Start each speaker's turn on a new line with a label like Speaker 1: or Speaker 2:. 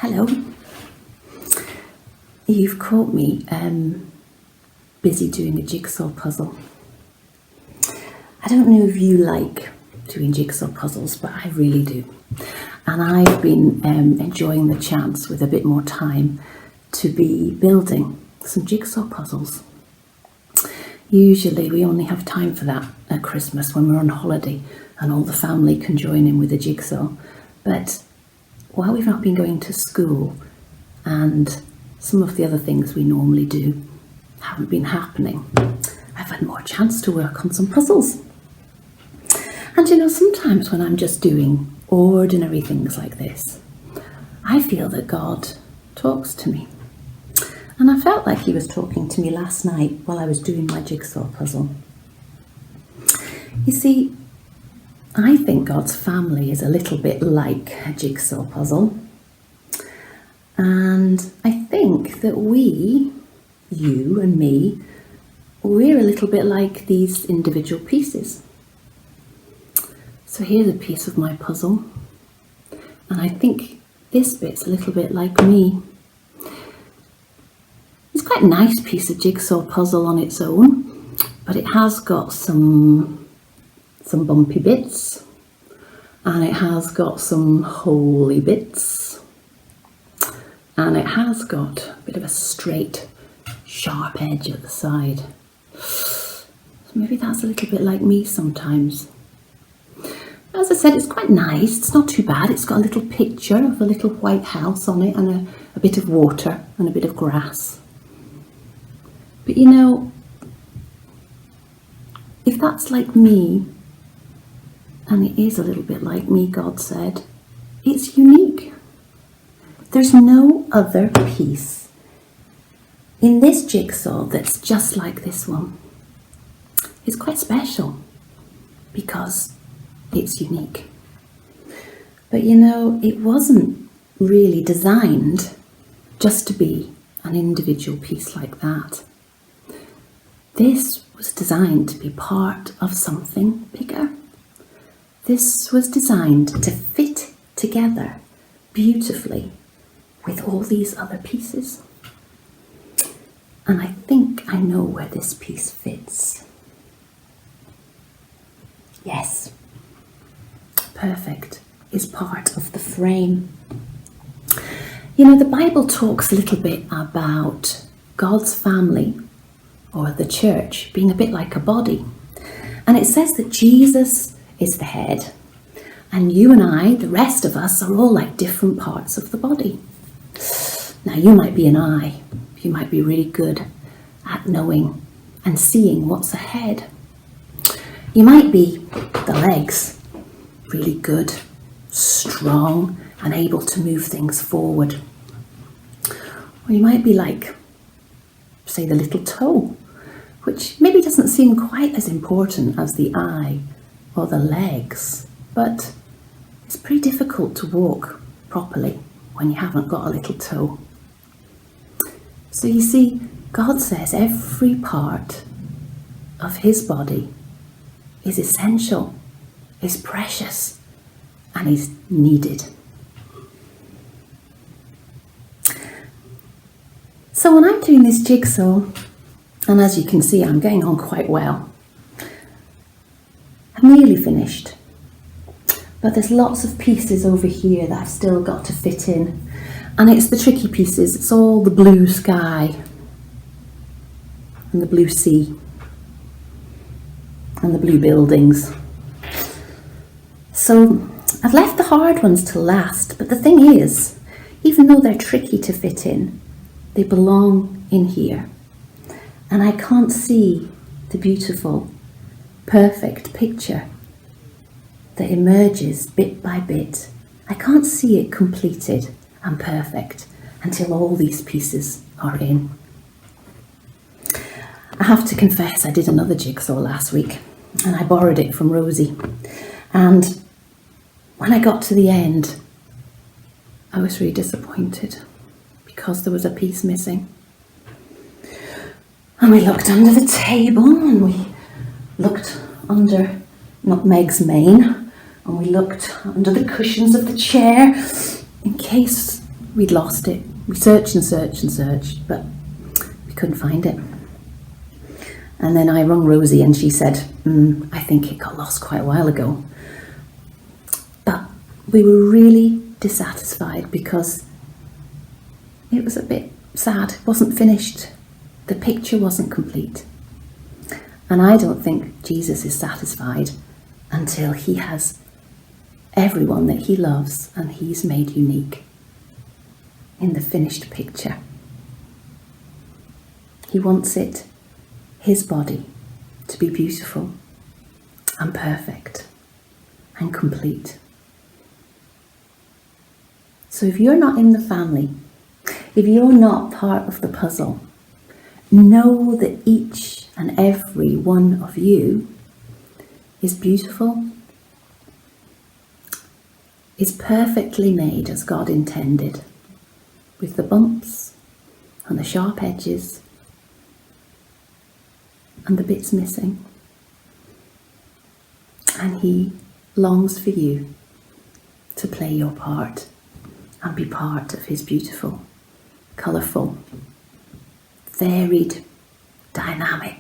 Speaker 1: Hello. You've caught me busy doing a jigsaw puzzle. I don't know if you like doing jigsaw puzzles, but I really do. And I've been enjoying the chance with a bit more time to be building some jigsaw puzzles. Usually we only have time for that at Christmas when we're on holiday and all the family can join in with a jigsaw. But while we've not been going to school and some of the other things we normally do haven't been happening, I've had more chance to work on some puzzles. And sometimes when I'm just doing ordinary things like this, I feel that God talks to me. And I felt like he was talking to me last night while I was doing my jigsaw puzzle. You see, I think God's family is a little bit like a jigsaw puzzle. And I think that we, you and me, we're a little bit like these individual pieces. So here's a piece of my puzzle. And I think this bit's a little bit like me. It's quite a nice piece of jigsaw puzzle on its own, but it has got some bumpy bits, and it has got some holy bits, and it has got a bit of a straight, sharp edge at the side. So maybe that's a little bit like me sometimes. As I said, it's quite nice, it's not too bad. It's got a little picture of a little white house on it and a bit of water and a bit of grass. But if that's like me, and it is a little bit like me, God said, it's unique. There's no other piece in this jigsaw that's just like this one. It's quite special because it's unique. But it wasn't really designed just to be an individual piece like that. This was designed to be part of something bigger. This was designed to fit together beautifully with all these other pieces. And I think I know where this piece fits. Yes, perfect is part of the frame. The Bible talks a little bit about God's family, or the church, being a bit like a body. And it says that Jesus is the head, and you and I, the rest of us, are all like different parts of the body. Now, you might be an eye. You might be really good at knowing and seeing what's ahead. You might be the legs, really good, strong, and able to move things forward. Or you might be like, say, the little toe, which maybe doesn't seem quite as important as the eye or the legs, but it's pretty difficult to walk properly when you haven't got a little toe. So you see, God says every part of his body is essential, is precious, and is needed. So when I'm doing this jigsaw, and as you can see, I'm getting on quite well. I'm nearly finished, but there's lots of pieces over here that I've still got to fit in, and it's the tricky pieces. It's all the blue sky and the blue sea and the blue buildings. So I've left the hard ones to last, but the thing is, even though they're tricky to fit in, they belong in here. And I can't see the beautiful, perfect picture that emerges bit by bit. I can't see it completed and perfect until all these pieces are in. I have to confess, I did another jigsaw last week and I borrowed it from Rosie. And when I got to the end, I was really disappointed because there was a piece missing. And we looked under the table and we looked under Meg's mane and we looked under the cushions of the chair in case we'd lost it. We searched and searched and searched, but we couldn't find it. And then I rang Rosie and she said, I think it got lost quite a while ago. But we were really dissatisfied because it was a bit sad. It wasn't finished. The picture wasn't complete. And I don't think Jesus is satisfied until he has everyone that he loves and he's made unique in the finished picture. He wants it, his body, to be beautiful and perfect and complete. So if you're not in the family, if you're not part of the puzzle, know that each and every one of you is beautiful, is perfectly made as God intended, with the bumps and the sharp edges and the bits missing. And he longs for you to play your part and be part of his beautiful, colourful, varied, dynamic